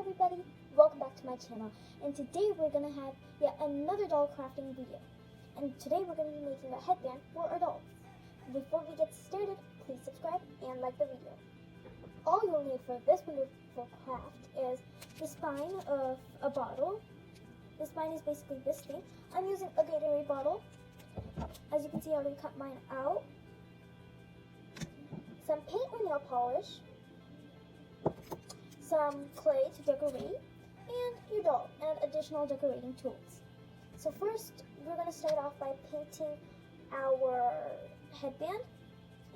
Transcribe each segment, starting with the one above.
everybody, welcome back to my channel, and today we're going to have yet another doll crafting video. And today we're going to be making a headband for our dolls. Before we get started, please subscribe and like the video. All you'll need for this wonderful craft is the spine of a bottle. The spine is basically this thing. I'm using a Gatorade bottle. As you can see, I already cut mine out. Some paint or nail polish, some clay to decorate, and your doll, and additional decorating tools. So first, we're going to start off by painting our headband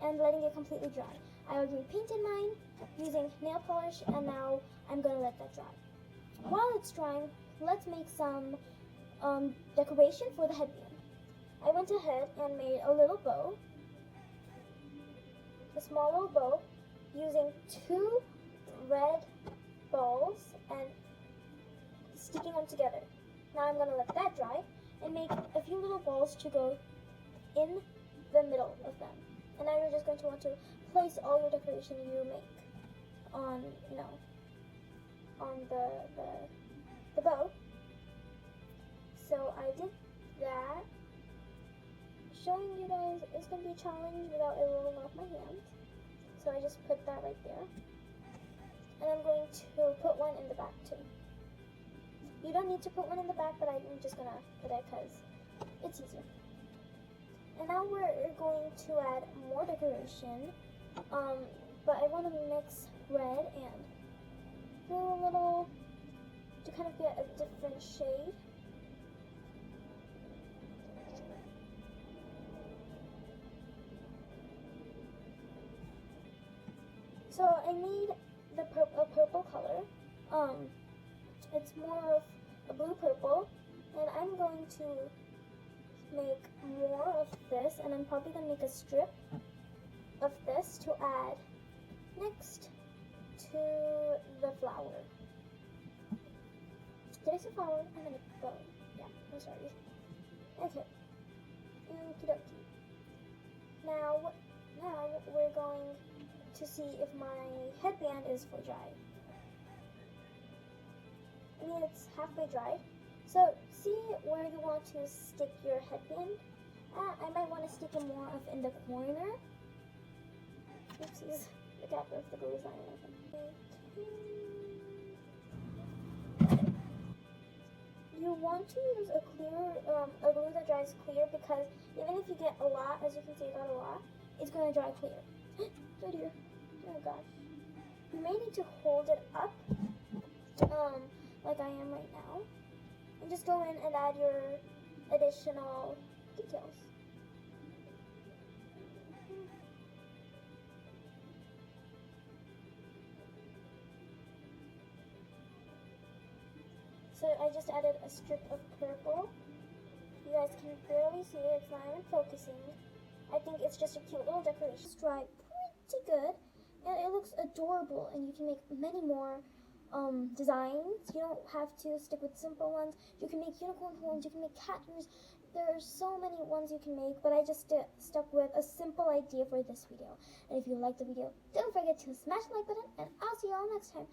and letting it completely dry. I already painted mine using nail polish, and now I'm going to let that dry. While it's drying, let's make some decoration for the headband. I went ahead and made a little bow, a small little bow, using 2 red balls and sticking them together. Now I'm going to let that dry and make a few little balls to go in the middle of them. And now you're just going to want to place all your decoration you make on, on the bow. So I did that. Showing you guys is going to be a challenge without it rolling off my hand. So I just put that right there. And I'm going to put one in the back too. You don't need to put one in the back, but I'm just going to put it because it's easier. And now we're going to add more decoration. But I want to mix red and do a little, to kind of get a different shade. So I made a purple color. It's more of a blue purple, and I'm going to make more of this, and I'm probably going to make a strip of this to add next to the flower. Did I say flower? I meant a bow. Yeah, I'm sorry. Okay. Okie dokie. Now we're going to see if my headband is fully dry. I mean, it's halfway dried. So see where you want to stick your headband. I might want to stick it more of in the corner. Oopsies, the gap of the glue is not enough. You want to use a glue that dries clear, because even if you get a lot, as you can see I got a lot, it's going to dry clear. Oh dear. Oh gosh. You may need to hold it up, like I am right now, and just go in and add your additional details. So I just added a strip of purple. You guys can barely see it, it's not even focusing. I think it's just a cute little decoration. It's dry pretty good, and it looks adorable, and you can make many more designs. You don't have to stick with simple ones. You can make unicorn horns, you can make cat ears. There are so many ones you can make, but I just stuck with a simple idea for this video. And if you liked the video, don't forget to smash the like button, and I'll see you all next time.